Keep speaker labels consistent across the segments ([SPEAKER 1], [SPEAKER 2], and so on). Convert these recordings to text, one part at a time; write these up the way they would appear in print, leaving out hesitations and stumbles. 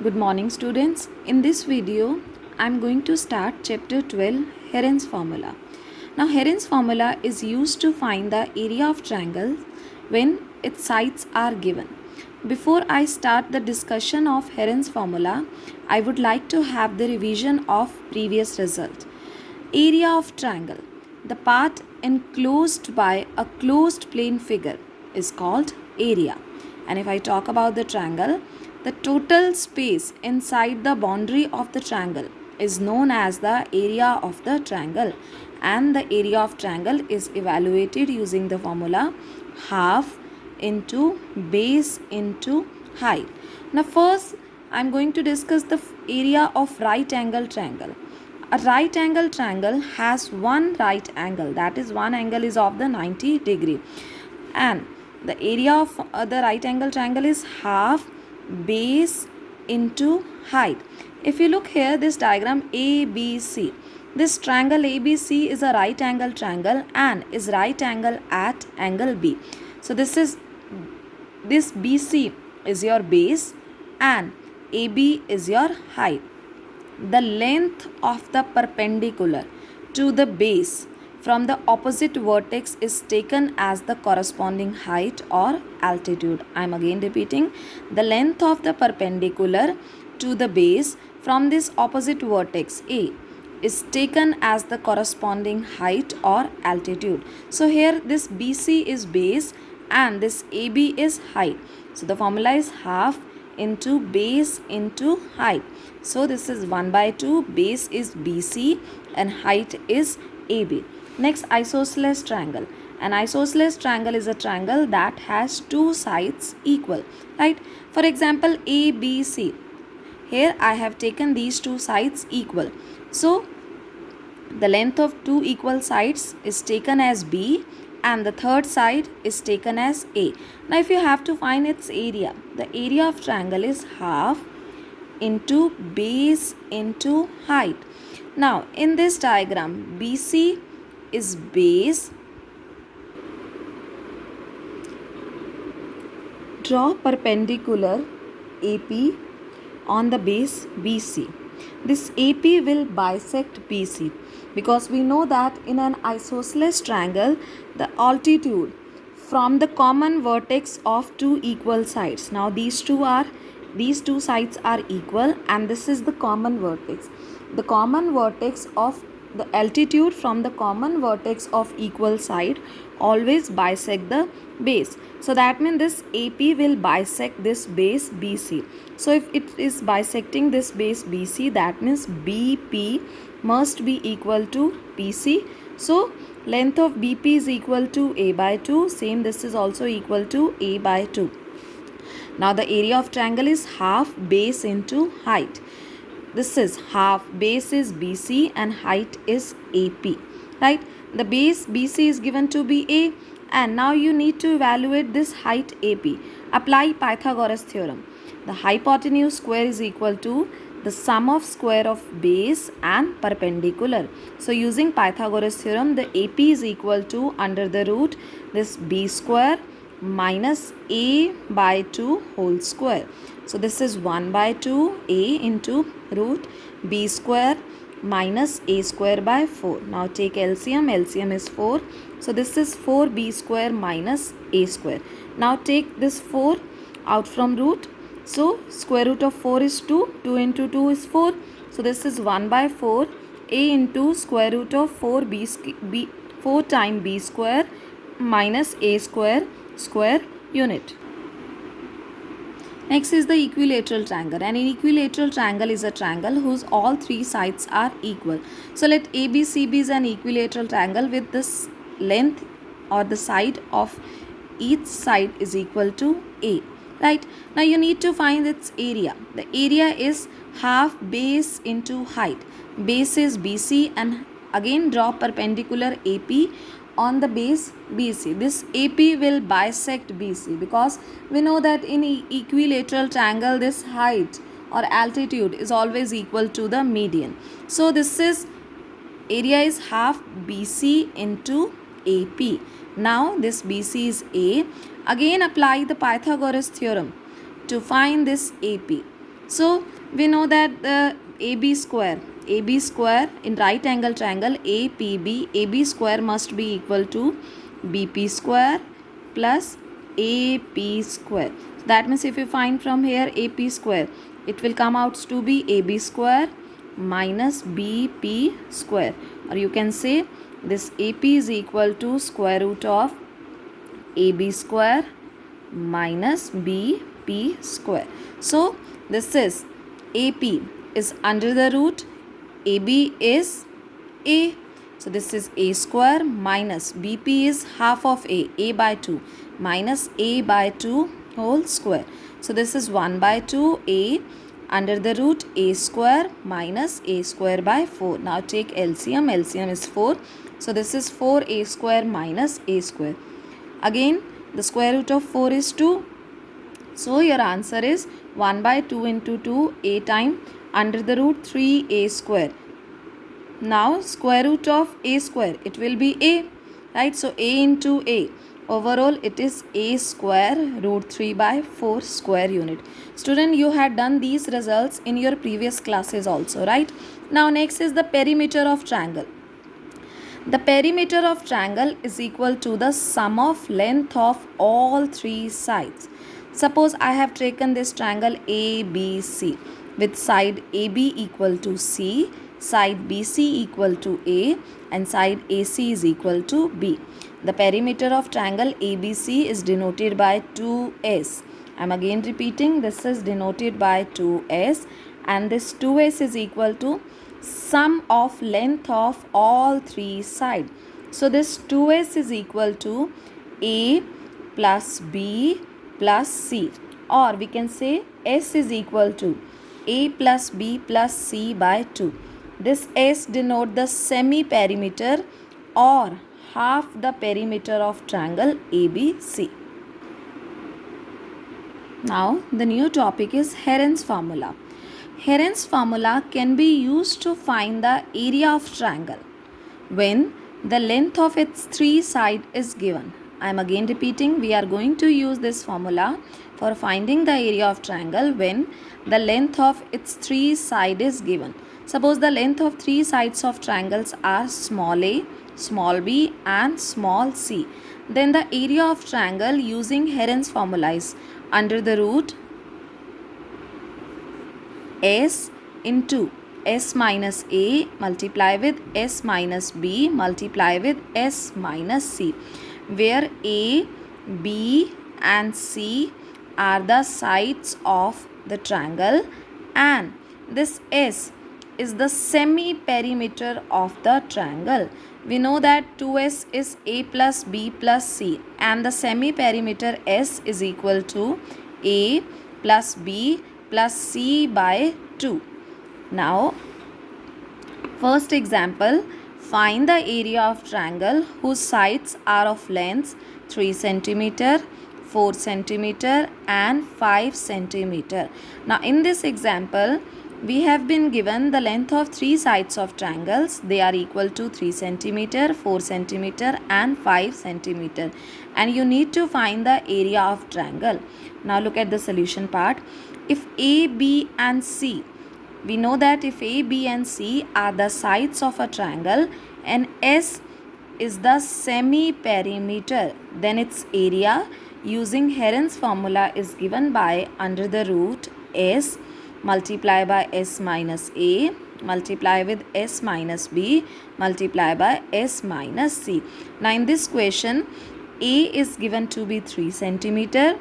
[SPEAKER 1] Good morning students. In this video, I am going to start chapter 12 Heron's formula. Now Heron's formula is used to find the area of triangle when its sides are given. Before I start the discussion of Heron's formula, I would like to have the revision of previous result. Area of triangle. The part enclosed by a closed plane figure is called area. And if I talk about the triangle, the total space inside the boundary of the triangle is known as the area of the triangle, and the area of triangle is evaluated using the formula half into base into height. Now first I am going to discuss the area of right angle triangle. A right angle triangle has one right angle, that is one angle is of the 90 degree, and the area of the right angle triangle is half base into height. If you look here, this diagram ABC, this triangle ABC is a right angle triangle and is right angle at angle B. So this BC is your base and AB is your height. The length of the perpendicular to the base from the opposite vertex is taken as the corresponding height or altitude. I am again repeating, the length of the perpendicular to the base from this opposite vertex A is taken as the corresponding height or altitude. So here this BC is base and this AB is height. So the formula is half into base into height. So this is 1 by 2, base is BC and height is AB. Next, isosceles triangle. An isosceles triangle is a triangle that has two sides equal, right? For example, ABC. Here I have taken these two sides equal. So the length of two equal sides is taken as B and the third side is taken as A. Now if you have to find its area, the area of triangle is half into base into height. Now in this diagram, BC is base. Draw perpendicular AP on the base BC. This AP will bisect BC because we know that in an isosceles triangle, the altitude from the common vertex of two equal sides. Now these two sides are equal and this is the common vertex. The common vertex of the altitude from the common vertex of equal side always bisect the base. So that means this AP will bisect this base BC. So if it is bisecting this base BC, that means BP must be equal to PC. So length of BP is equal to A by 2. Same, this is also equal to A by 2. Now the area of triangle is half base into height. This is half base is BC and height is AP, right? The base BC is given to be A and now you need to evaluate this height AP. Apply Pythagoras theorem. The hypotenuse square is equal to the sum of square of base and perpendicular. So using Pythagoras theorem, the AP is equal to under the root this B square minus A by 2 whole square. So this is 1 by 2 A into root B square minus A square by 4. Now take LCM. LCM is 4. So this is 4B square minus A square. Now take this 4 out from root. So square root of 4 is 2. 2 into 2 is 4. So this is 1 by 4 A into square root of 4 times B square minus A square unit. Next is the equilateral triangle. An equilateral triangle is a triangle whose all three sides are equal. So let ABCB is an equilateral triangle with this length or the side of each side is equal to A. Right? Now you need to find its area. The area is half base into height. Base is BC and again draw perpendicular AP on the base BC. This AP will bisect BC because we know that in equilateral triangle this height or altitude is always equal to the median. So this is area is half BC into AP. Now this BC is A. Again apply the Pythagoras theorem to find this AP. So we know that the AB square in right angle triangle APB, AB square must be equal to BP square plus AP square. That means if you find from here AP square, it will come out to be AB square minus BP square, or you can say this AP is equal to square root of AB square minus BP square. So this is AP is under the root, AB is A. So this is A square minus BP is half of A by 2 minus A by 2 whole square. So this is 1 by 2 A under the root A square minus A square by 4. Now take LCM, LCM is 4. So this is 4A square minus A square. Again the square root of 4 is 2. So your answer is 1 by 2 into 2 A time under the root 3A square. Now square root of A square, it will be A, right? So A into A. Overall it is A square root 3 by 4 square unit. Student, you had done these results in your previous classes also, right? Now next is the perimeter of triangle. The perimeter of triangle is equal to the sum of length of all three sides. Suppose I have taken this triangle ABC with side AB equal to C, side BC equal to A, and side AC is equal to B. The perimeter of triangle ABC is denoted by 2S. I am again repeating, this is denoted by 2S, and this 2S is equal to sum of length of all three sides. So this 2S is equal to A plus B plus C, or we can say S is equal to A plus B plus C by 2. This S denote the semi-perimeter or half the perimeter of triangle ABC. Now the new topic is Heron's formula. Heron's formula can be used to find the area of triangle when the length of its three sides is given. I am again repeating, we are going to use this formula for finding the area of triangle when the length of its three sides is given. Suppose the length of three sides of triangles are small a, small b and small c. Then the area of triangle using Heron's formula is under the root S into S minus A multiply with S minus B multiply with S minus C, where A, B and C are the sides of the triangle and this S is the semi-perimeter of the triangle. We know that 2S is A plus B plus C and the semi-perimeter S is equal to A plus B plus C by 2. Now, first example, find the area of triangle whose sides are of lengths 3 cm, 4 cm and 5 cm. Now, in this example, we have been given the length of three sides of triangles. They are equal to 3 cm, 4 cm and 5 cm. And you need to find the area of triangle. Now, look at the solution part. If A, B and C, we know that if A, B and C are the sides of a triangle and S is the semi-perimeter, then its area using Heron's formula is given by under the root S multiply by S minus A multiply with S minus B multiply by S minus C. Now in this question, A is given to be 3 cm,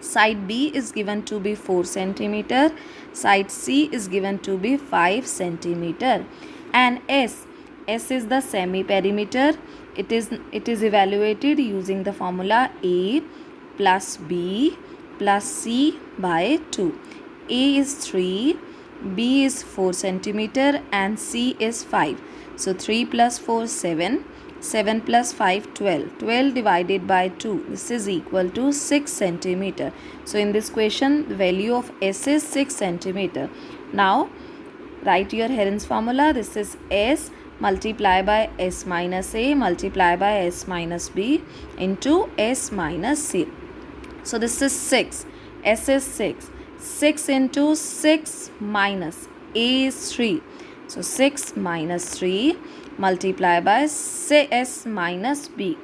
[SPEAKER 1] side B is given to be 4 cm, side C is given to be 5 cm, and S is the semi-perimeter. It is evaluated using the formula A plus B plus C by 2. A is 3, B is 4 cm and C is 5. So 3 plus 4 7, 7 plus 5 12. 12 divided by 2. This is equal to 6 cm. So in this question, the value of S is 6 cm. Now write your Heron's formula. This is S multiply by S minus A multiply by S minus B into S minus C. So this is 6. S is 6. 6 into 6 minus A is 3. So 6 minus 3 multiply by S minus B.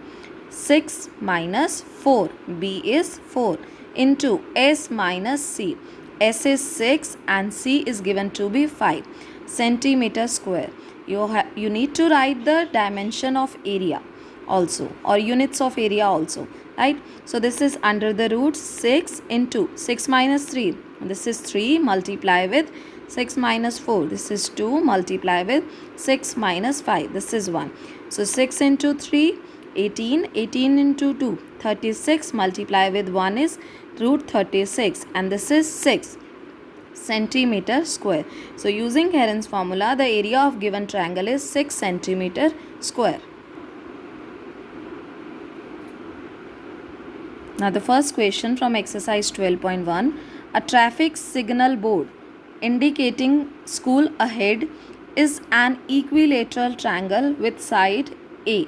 [SPEAKER 1] 6 minus 4, B is 4 into S minus C. S is 6 and C is given to be 5 centimeter square. You need to write the dimension of area also, or units of area also, right? So this is under the root 6 into 6 minus 3. This is 3 multiply with 6 minus 4. This is 2 multiply with 6 minus 5. This is 1. So 6 into 3, 18. 18 into 2, 36 multiply with 1 is root 36, and this is 6 centimeter square. So using Heron's formula, the area of given triangle is 6 centimeter square. Now the first question from exercise 12.1. A traffic signal board indicating school ahead is an equilateral triangle with side A.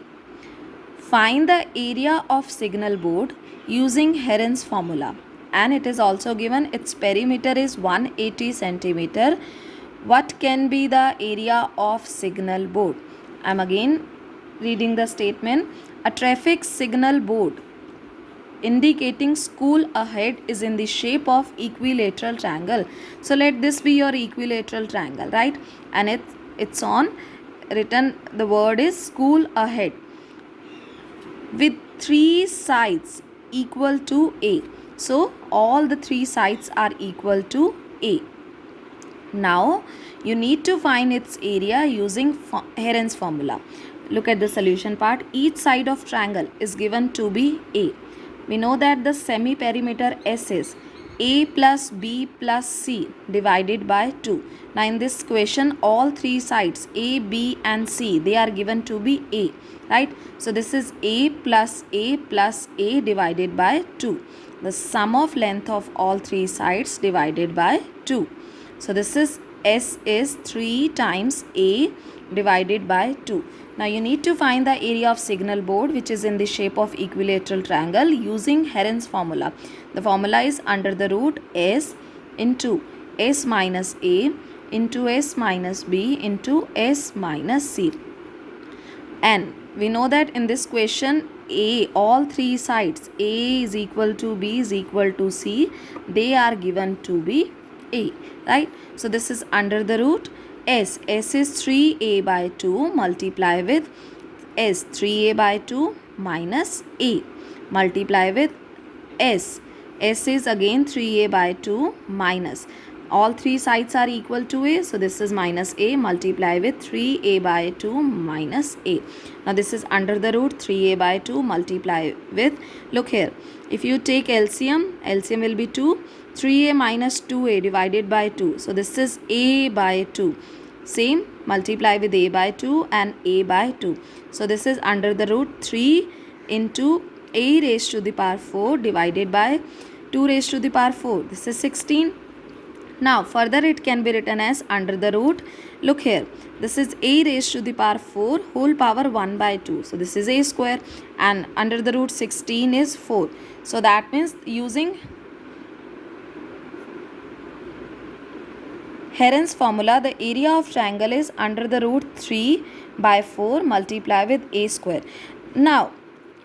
[SPEAKER 1] Find the area of signal board using Heron's formula, and it is also given its perimeter is 180 centimeter. What can be the area of signal board? I am again reading the statement. A traffic signal board indicating school ahead is in the shape of equilateral triangle. So let this be your equilateral triangle, right? And it's on written, the word is school ahead with 3 sides equal to A. So all the 3 sides are equal to A. Now you need to find its area using Heron's formula. Look at the solution part. Each side of triangle is given to be A. We know that the semi-perimeter S is A plus B plus C divided by 2. Now in this question, all 3 sides A, B and C, they are given to be A, right? So this is A plus A plus A divided by 2. The sum of length of all 3 sides divided by 2. So this is S is 3 times A divided by 2. Now you need to find the area of signal board which is in the shape of equilateral triangle using Heron's formula. The formula is under the root S into S minus A into S minus B into S minus C. And we know that in this question A, all 3 sides A is equal to B is equal to C, they are given to be A, right? So this is under the root S. S is 3A by 2 multiply with S. 3A by 2 minus A multiply with S. S is again 3A by 2 minus. All 3 sides are equal to A. So this is minus A multiply with 3A by 2 minus A. Now this is under the root 3A by 2 multiply with, look here, if you take LCM, LCM will be 2. 3A minus 2A divided by 2. So this is A by 2. Same, multiply with A by 2 and A by 2. So this is under the root 3 into A raised to the power 4 divided by 2 raised to the power 4. This is 16. Now further it can be written as under the root, look here, this is A raised to the power 4 whole power 1 by 2. So this is A square, and under the root 16 is 4. So that means using Heron's formula, the area of triangle is under the root 3 by 4 multiply with A square. Now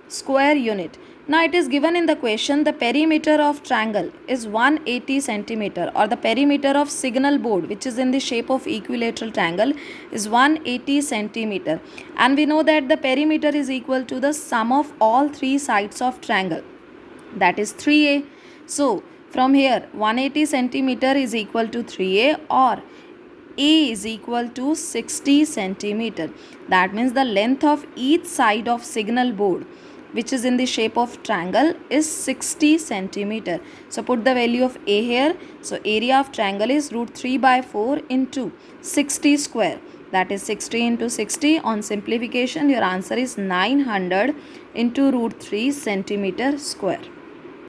[SPEAKER 1] square unit. Now it is given in the question the perimeter of triangle is 180 centimeter, or the perimeter of signal board which is in the shape of equilateral triangle is 180 centimeter, and we know that the perimeter is equal to the sum of all 3 sides of triangle, that is 3A. So from here 180 centimeter is equal to 3A, or A is equal to 60 centimeter. That means the length of each side of signal board which is in the shape of triangle is 60 centimeter. So put the value of A here. So area of triangle is root 3 by 4 into 60 square. That is 60 into 60. On simplification, your answer is 900 into root 3 centimeter square.